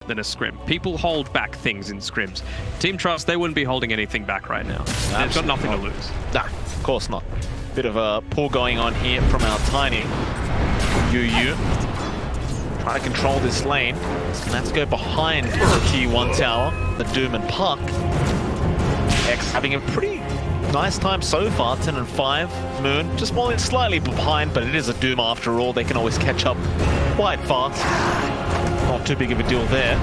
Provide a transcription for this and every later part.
than a scrim. People hold back things in scrims. Team Trust, they wouldn't be holding anything back right now. They've got nothing to lose. Nah, of course not. Bit of a pull going on here from our tiny Yu. Trying to control this lane. He's gonna have to go behind the T1 tower, the Doom and Puck. X having a pretty nice time so far, 10 and 5. Moon just falling slightly behind, but it is a Doom after all. They can always catch up quite fast. Not too big of a deal there.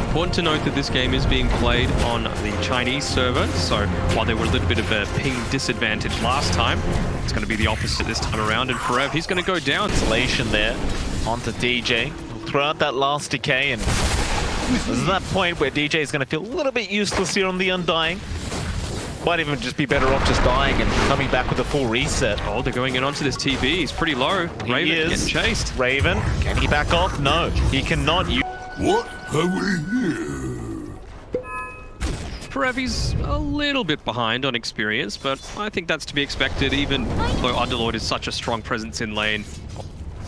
Important to note that this game is being played on the Chinese server, so while there were a little bit of a ping disadvantage last time, it's going to be the opposite this time around, and Forever, he's going to go down. Isolation there onto DJ. He'll throw out that last decay, and this is that point where DJ is going to feel a little bit useless here on the Undying. Might even just be better off just dying and coming back with a full reset. Oh, they're going in onto this TB. He's pretty low. Raven getting chased. Raven, can he back off? No, he cannot. What have we here? Forevy's a little bit behind on experience, but I think that's to be expected, even though Underlord is such a strong presence in lane.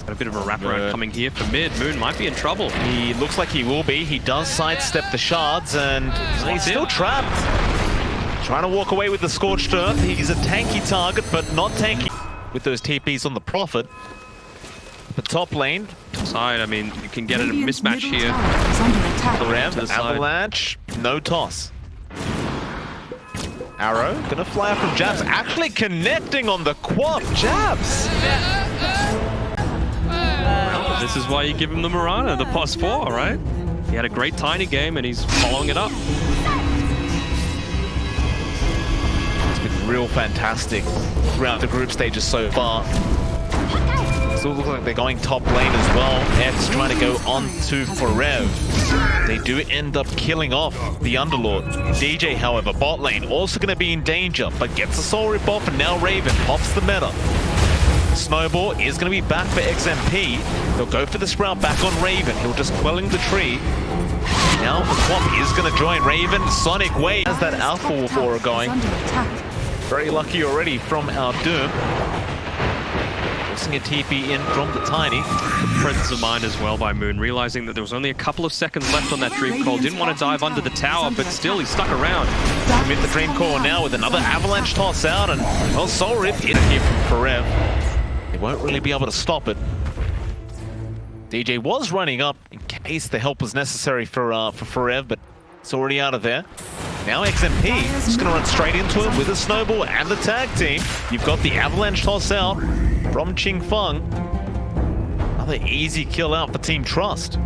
Got a bit of a wraparound coming here for mid. Moon might be in trouble. He looks like he will be. He does sidestep the shards, and he's still trapped. Trying to walk away with the Scorched Earth. He's a tanky target, but not tanky with those TPs on the Prophet. The top lane. Side, I mean, you can get a mismatch here. The Avalanche, no toss. Arrow, gonna fly out from Jabs. Actually connecting on the quad. Jabs! This is why you give him the Mirana, the +4, right? He had a great tiny game and he's following it up. Real fantastic throughout the group stages so far. Still looks like they're going top lane as well. X trying to go on to Forever. They do end up killing off the Underlord. DJ, however, bot lane also going to be in danger, but gets a soul rip off, and now Raven pops the meta. Snowball is going to be back for XMP. He'll go for the sprout back on Raven. He'll just quelling the tree. Now the Quap is going to join Raven. Sonic Wave has that Alpha Wolf aura going. Very lucky already from our Doom. Forcing a TP in from the Tiny. Presence of mind as well by Moon, realizing that there was only a couple of seconds left on that Dream Call. Didn't want to dive under the tower, but still he stuck around. Commit the Dream Call now with another Avalanche toss out, and well, Soul Rip in here from Forever. They won't really be able to stop it. DJ was running up in case the help was necessary for Forever, but it's already out of there. Now XMP is going to run straight into him with a snowball and the tag team. You've got the Avalanche toss out from Ching Feng. Another easy kill out for Team Trust.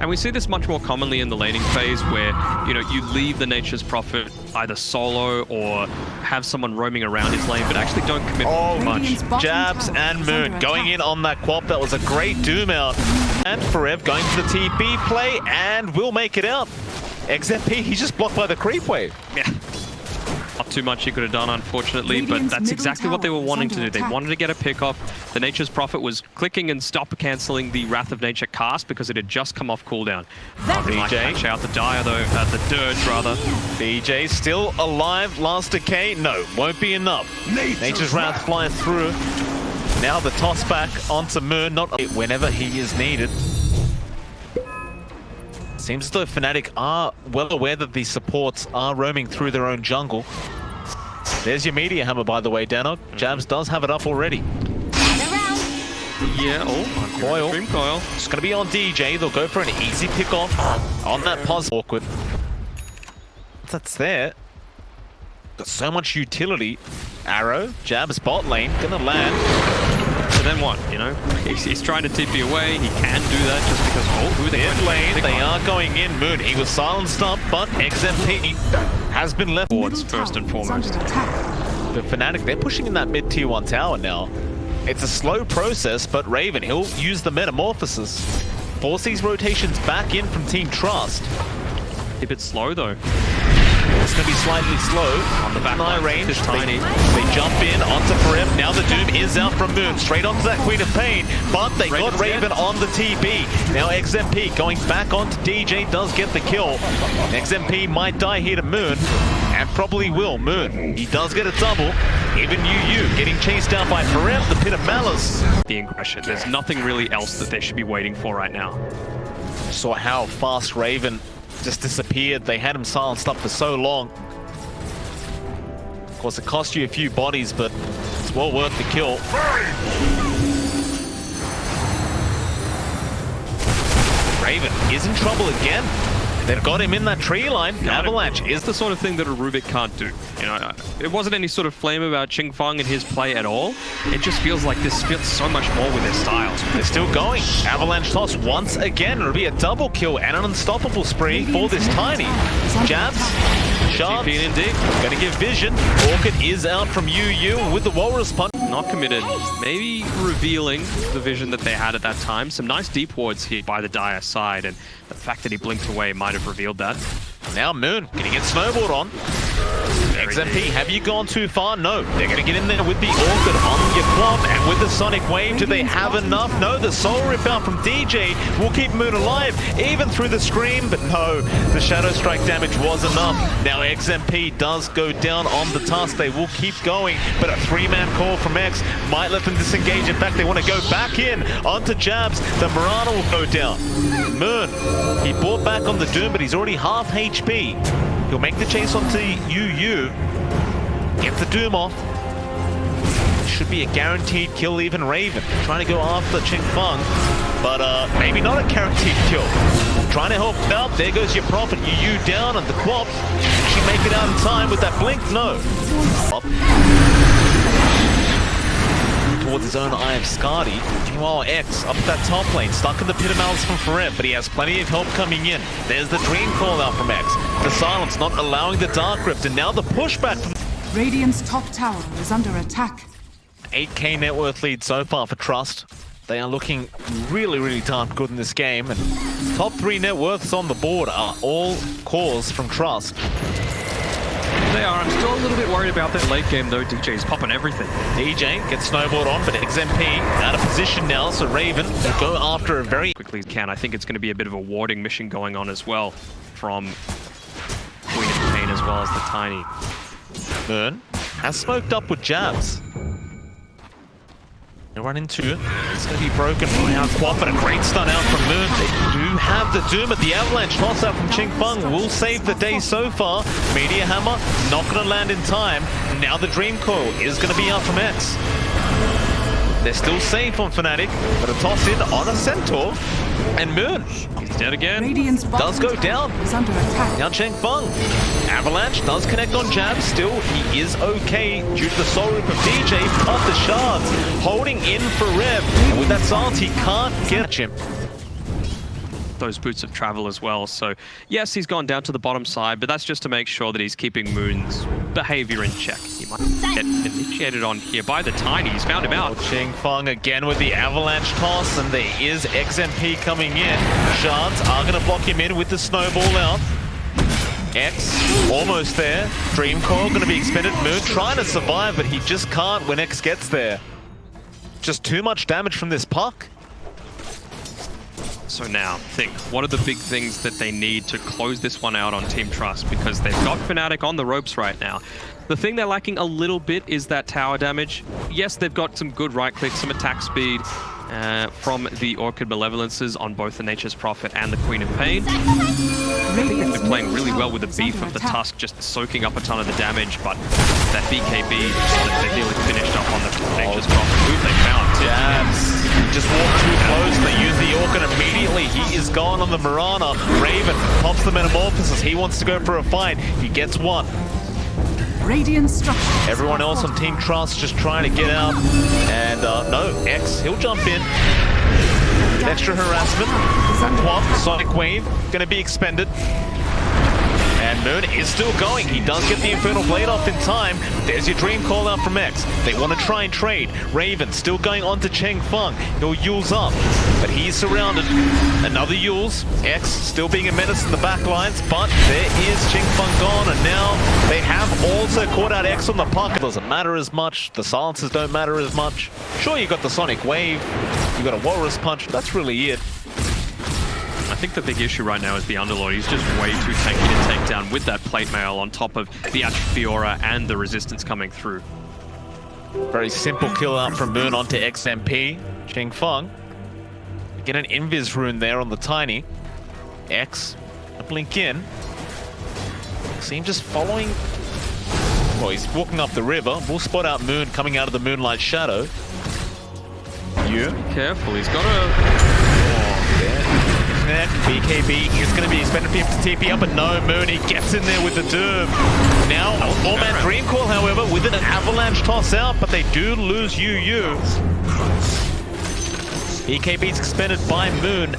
And we see this much more commonly in the laning phase where, you know, you leave the Nature's Prophet either solo or have someone roaming around his lane, but actually don't commit much. Jabs and Moon going in on that Quap. That was a great Doom out. And Forever going to the TP play and will make it out. XMP, he's just blocked by the creep wave. Yeah. Not too much he could have done, unfortunately, but that's exactly what they were wanting to do. They wanted to get a pick off. The Nature's Prophet was clicking and cancelling the Wrath of Nature cast because it had just come off cooldown. BJ. Catch out the Dire, though, the Dirge, rather. BJ still alive. Last decay. No, won't be enough. Nature's Wrath flying through. Now the toss back onto Moon, not whenever he is needed. Seems as though Fnatic are well aware that the supports are roaming through their own jungle. There's your Meteor Hammer, by the way, Danog. Jabs does have it up already. Yeah, oh, Coil. Dream Coil. It's going to be on DJ. They'll go for an easy pick off on that pause. Awkward. That's there. Got so much utility. Arrow, Jabs bot lane, gonna land. So then what, you know? He's trying to TP away. He can do that just because, oh, who they in lane, they are going in. Moon, he was silenced up, but XMP has been left forwards first and foremost. The Fnatic, they're pushing in that mid tier 1 tower now. It's a slow process, but Raven, he'll use the Metamorphosis. Force these rotations back in from Team Trust. A bit slow though. It's going to be slightly slow on the back line range. Tiny. They jump in onto Forever. Now the Doom is out from Moon. Straight onto that Queen of Pain. But they got Raven on the TP. Now XMP going back onto DJ does get the kill. XMP might die here to Moon. And probably will. Moon, he does get a double. Even Yu getting chased down by Forever, the Pit of Malice. The aggression. There's nothing really else that they should be waiting for right now. Saw how fast Raven just disappeared. They had him silenced up for so long. Of course, it cost you a few bodies, but it's well worth the kill. Raven is in trouble again. They've got him in that tree line. Avalanche is the sort of thing that a Rubik can't do. You know, it wasn't any sort of flame about Qingfeng and his play at all. It just feels like this fits so much more with their styles. They're still going. Avalanche toss once again. It'll be a double kill and an unstoppable spree for this Tiny. Jabs. Shards. Indeed. Gonna give vision. Orchid is out from UU with the Walrus punch. Not committed. Maybe revealing the vision that they had at that time. Some nice deep wards here by the Dire side, and the fact that he blinked away might have revealed that. Now Moon gonna get snowballed on. XMP, have you gone too far? No. They're gonna get in there with the Orchid on your club, and with the Sonic Wave, do they have enough? No, the Soul Rip out from DJ will keep Moon alive, even through the Scream, but no, the Shadow Strike damage was enough. Now XMP does go down on the task. They will keep going, but a 3-man call from X might let them disengage. In fact, they want to go back in onto Jabs. The Mirana will go down. Moon, he bought back on the Doom, but he's already half HP. He'll make the chase onto UU. Get the Doom off. Should be a guaranteed kill, even Raven. Trying to go after Qingfeng, but maybe not a guaranteed kill. Trying to help out. There goes your Prophet. UU down on the Quap. Can she make it out in time with that blink? No. Up. Towards his own Eye of Skadi. Meanwhile, X up at that top lane, stuck in the pit of malice from Forever, but he has plenty of help coming in. There's the Dream call out from X. The silence not allowing the Dark Rift, and now the pushback from Radiant's top tower is under attack. 8k net worth lead so far for Trust. They are looking really, really darn good in this game, and top 3 net worths on the board are all cores from Trust. They are. I'm still a little bit worried about that late game though. DJ's popping everything. DJ gets snowballed on, but XMP out of position now, so Raven will go after a very quickly can. I think it's going to be a bit of a warding mission going on as well from Queen of Pain as well as the Tiny. Moon has smoked up with Jabs. They run into it. It's going to be broken by our Quap, and a great stun out from Moon. They do have the Doom at the Avalanche. Toss out from Qingfeng will save the day so far. Meteor Hammer not going to land in time. Now the Dream Coil is going to be out from X. They're still safe on Fnatic, but a toss in on a Centaur. And Moon, he's dead again. Radiant's does go down. Is under attack. Now Qingfeng. Avalanche does connect on Jab. Still, he is okay due to the Soul Rip of DJ. But the Shards holding in for Rev. And with that silence, he can't get him. Those boots of travel as well. So yes, he's gone down to the bottom side, but that's just to make sure that he's keeping Moon's behavior in check. He might get initiated on here by the Tiny. He's found him out. Qingfeng again with the Avalanche toss, and there is XMP coming in. Shards are going to block him in with the snowball out. X almost there. Dream Coil going to be expended. Moon trying to survive, but he just can't when X gets there. Just too much damage from this puck. So now, think, what are the big things that they need to close this one out on Team Trust? Because they've got Fnatic on the ropes right now. The thing they're lacking a little bit is that tower damage. Yes, they've got some good right clicks, some attack speed from the Orchid Malevolences on both the Nature's Prophet and the Queen of Pain. I think they've been playing really well with the beef of the Tusk, just soaking up a ton of the damage, but that BKB just nearly finished up on the Nature's Prophet. Who they found? Jabs just walked too close. They use the Orchid immediately. He is gone on the Mirana. Raven pops the Metamorphosis. He wants to go for a fight. He gets one. Radiant structure. Everyone else on Team Trust just trying to get out. And no, X, he'll jump in. Extra harassment. Quap, Sonic Wave, going to be expended. And Moon is still going. He does get the Infernal Blade off in time. There's your Dream call out from X. They want to try and trade. Raven still going on to Qingfeng. He'll Yule's up, but he's surrounded. Another Yule's. X still being a menace in the back lines, but there is Qingfeng gone, and now they have also caught out X on the puck. It doesn't matter as much. The silences don't matter as much. Sure, you got the Sonic Wave. You got a Walrus Punch. That's really it. I think the big issue right now is the Underlord. He's just way too tanky to take down with that plate mail on top of the Fiora and the resistance coming through. Very simple kill out from Moon onto XMP. Qingfeng. Get an Invis rune there on the Tiny. X, a blink in. See him just following. Well, he's walking up the river. We'll spot out Moon coming out of the moonlight shadow. You. Careful, he's got a... Oh, yeah. BKB is going to be expecting him to TP up, but no, Moon, he gets in there with the Doom. Now, all-man Dream Coil, however, with an avalanche toss out, but they do lose UU. BKB's expended by Moon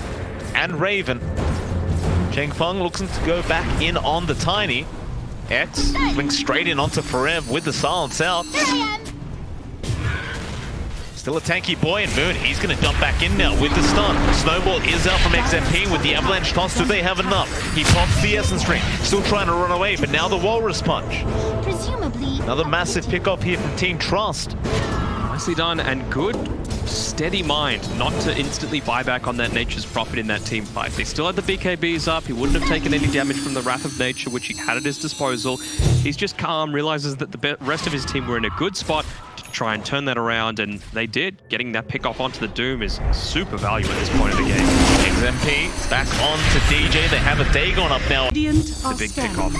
and Raven. Cheng Feng looks to go back in on the Tiny. X links straight in onto Forev with the silence out. Still a tanky boy, and Moon, he's going to jump back in now with the stun. Snowball is out from XMP with the avalanche toss. Do they have enough? He pops the Essence Ring, still trying to run away, but now the Walrus Punch. Presumably, Another massive pick-off here from Team Trust. Nicely done, and good, steady mind not to instantly buy back on that Nature's Prophet in that team fight. They still had the BKBs up. He wouldn't have taken any damage from the Wrath of Nature, which he had at his disposal. He's just calm, realizes that the rest of his team were in a good spot to try and turn that around, and they did. Getting that pick off onto the Doom is super valuable at this point of the game. XMP back on to DJ. They have a Dagon up now. The big pick off.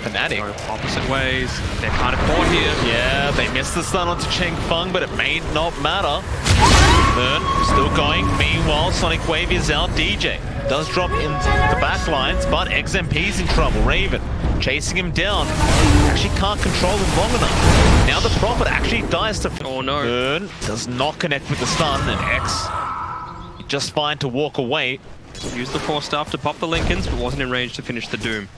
Fnatic. Opposite ways. They're kind of caught here. Yeah, they missed the stun onto Cheng Feng, but it may not matter. Moon still going. Meanwhile, Sonic Wave is out. DJ does drop into the back lines, but XMP's in trouble. Raven chasing him down. Actually can't control him long enough. Now the Prophet actually dies to... Oh no. Moon does not connect with the stun, and X just fine to walk away. Used the Force Staff to pop the Lincolns, but wasn't in range to finish the Doom.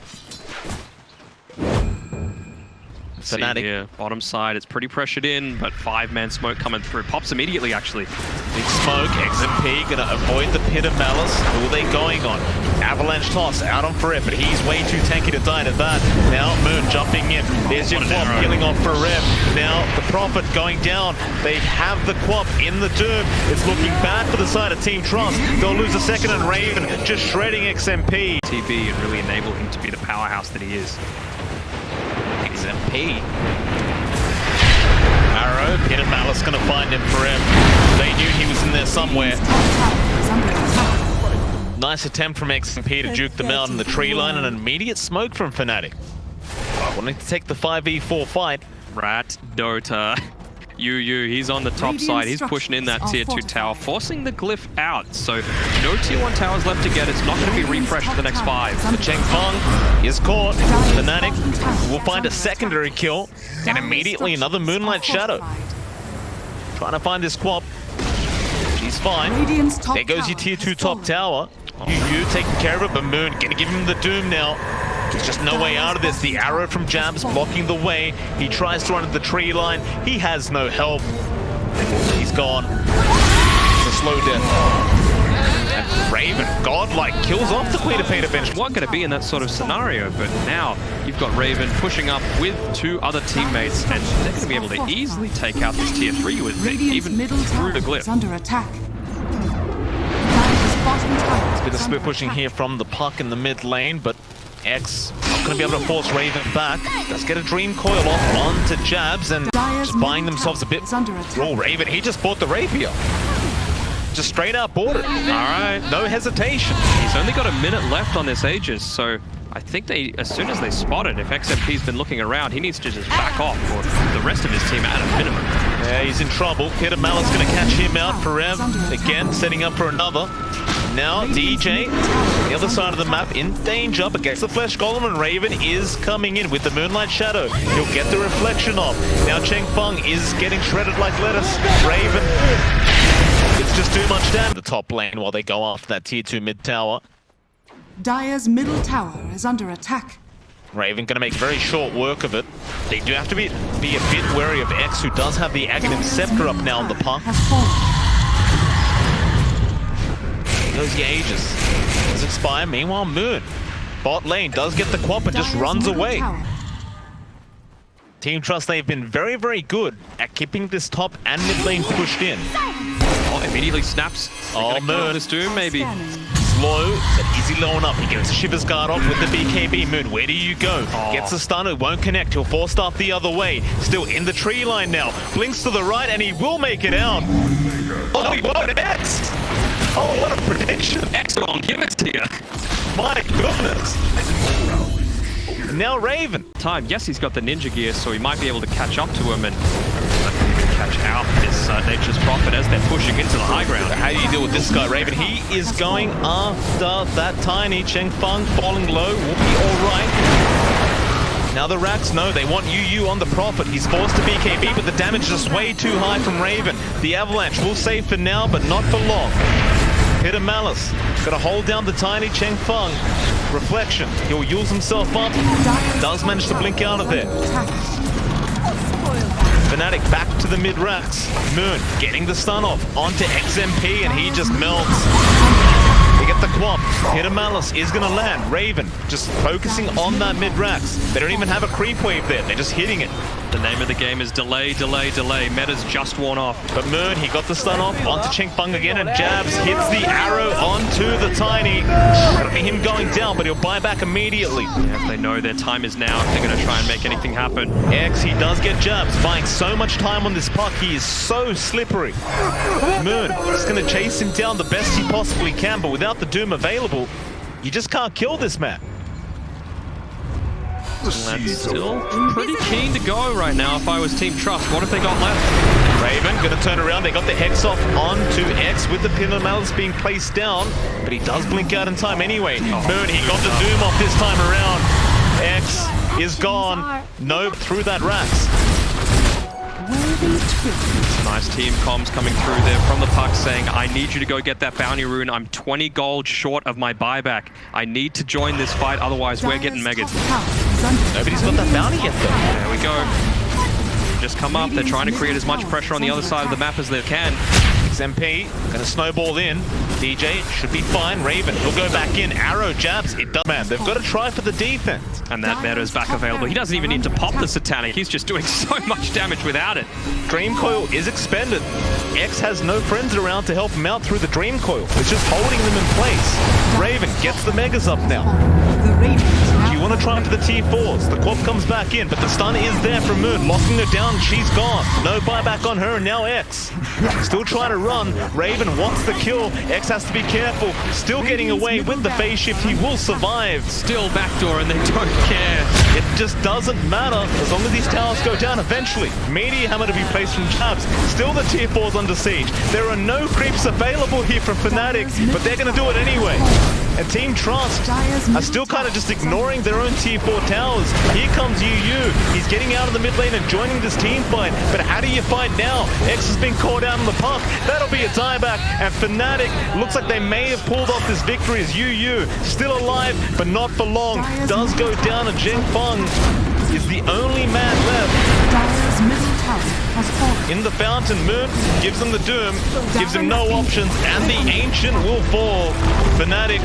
Fnatic. Here, bottom side, it's pretty pressured in, but 5-man smoke coming through. Pops immediately, actually. Big smoke, XMP gonna avoid the Pit of Malice. Who are they going on? Avalanche toss out on Forev, but he's way too tanky to die to that. Now Moon jumping in. There's your Quap killing off Forev. Now the Prophet going down. They have the Quap in the Doom. It's looking bad for the side of Team Trust. They'll lose a second, and Raven just shredding XMP. TB and really enable him to be the powerhouse that he is. XMP. Arrow, Pit of Malice gonna find him forever. They knew he was in there somewhere. Nice attempt from XMP to juke them out in the tree line, and an immediate smoke from Fnatic. Wanting to take the 5v4 fight. Rat Dota. UU, he's on the top side. He's pushing in that tier 2 tower, forcing the glyph out. So no tier 1 towers left to get. It's not going to be refreshed for the next 5. The Cheng Feng is caught. Fnatic will find a secondary kill, and immediately another Moonlight Shadow. Trying to find this Quap. She's fine. There goes your tier 2 top tower. UU taking care of it, but Moon gonna give him the Doom now. There's just no way out of this. The arrow from Jabs blocking the way. He tries to run at the tree line. He has no help. He's gone. It's a slow death. And Raven, godlike, kills off the Queen of Peter bench. What going to be in that sort of scenario, but now you've got Raven pushing up with 2 other teammates, and they're going to be able to easily take out this tier 3, you would think, even through the glyph. Under attack. It's a bit of split pushing here from the puck in the mid lane, but X not going to be able to force Raven back. Does get a Dream Coil off onto Jabs, and just buying themselves a bit. Oh, Raven, he just bought the Rapier. Just straight out bought it. All right, no hesitation. He's only got a minute left on this Aegis, so I think they, as soon as they spot it, if XMP's been looking around, he needs to just back off for the rest of his team at a minimum. Yeah, he's in trouble. Pit of Malice going to catch him out. Forev, again, setting up for another. Now DJ, the other side of the map, in danger up against the Flesh Golem, and Raven is coming in with the Moonlight Shadow. He'll get the reflection off. Now Cheng Feng is getting shredded like lettuce. Raven, it's just too much damage. The top lane while they go after that tier 2 mid tower. Dire's middle tower is under attack. Raven going to make very short work of it. They do have to be a bit wary of X, who does have the Aghanim Scepter up now on the puck. Goes the Aegis. Does expire. Meanwhile, Moon. Bot lane does get the Quap and just runs away. Team Trust, they've been very, very good at keeping this top and mid lane pushed in. Oh, immediately snaps. Oh, Moon. This Doom, maybe. Slow, but easy low enough. He gets a Shiver's Guard off with the BKB. Moon, where do you go? Oh. Gets a stun, it won't connect. He'll force staff the other way. Still in the tree line now. Blinks to the right, and he will make it out. Oh, he won't. X! Oh, what a prediction! Excellent, give it to you. My goodness! Now Raven. Time. Yes, he's got the ninja gear, so he might be able to catch up to him and catch out this Nature's Prophet as they're pushing into the high ground. How do you deal with this guy, Raven? He is going after that tiny Cheng Feng, falling low, will be alright. Now the Racks know they want UU on the Prophet. He's forced to BKB, but the damage is just way too high from Raven. The Avalanche will save for now, but not for long. Hit a Malice. Gotta hold down the tiny Cheng Feng. Reflection. He'll use himself up. Does manage to blink out of there. Fnatic back to the mid racks. Moon getting the stun off onto XMP, and he just melts. They get the quap. Hit a Malice is gonna land. Raven just focusing on that mid racks. They don't even have a creep wave there. They're just hitting it. The name of the game is delay, delay, delay. Meta's just worn off. But Moon, he got the stun off onto Cheng Feng again, and jabs, hits the arrow onto the tiny. That'll be him going down, but he'll buy back immediately. Yeah, if they know their time is now, if they're going to try and make anything happen. X, he does get jabs, buying so much time on this puck. He is so slippery. Moon is going to chase him down the best he possibly can, but without the Doom available, you just can't kill this man. That's still pretty keen to go right now if I was Team Trust. What have they got left? Raven gonna turn around. They got the Hex off onto X with the pin of Malice being placed down, but he does blink out in time anyway. Moon, he got the Doom off this time around. X is gone. Nope, through that Rax. Nice team comms coming through there from the puck saying, I need you to go get that bounty rune. I'm 20 gold short of my buyback. I need to join this fight, otherwise we're getting megged. Nobody's got that bounty yet though. There we go. Just come up. They're trying to create as much pressure on the other side of the map as they can. XMP gonna snowball in. DJ should be fine. Raven, he'll go back in. Arrow jabs. It does, man. They've got to try for the defense. And that meta is back available. He doesn't even need to pop the Satanic. He's just doing so much damage without it. Dream Coil is expended. X has no friends around to help him out through the Dream Coil. It's just holding them in place. Raven gets the Megas up now. Do you want to try for the T4s? The Quap comes back in, but the stun is there from Moon. Locking her down, she's gone. No buyback on her, and now X. Still trying to run. Raven wants the kill. X has to be careful. Still getting away with the phase shift. He will survive. Still backdoor, and they don't care. It just doesn't matter as long as these towers go down eventually. Meteor Hammer to be placed from jabs. Still the tier 4's under siege. There are no creeps available here from Fnatic, but they're going to do it anyway. And Team Trust are still kind of just ignoring their own tier 4 towers. Here comes UU. He's getting out of the mid lane and joining this team fight. But how do you fight now? X has been caught out on the puck. That'll be a dieback. And Fnatic looks like they may have pulled off this victory as UU still alive, but not for long. Does go down, and Cheng Feng is the only man left. In the fountain, Moon gives him the Doom, gives him no options, and the Ancient will fall. Fnatic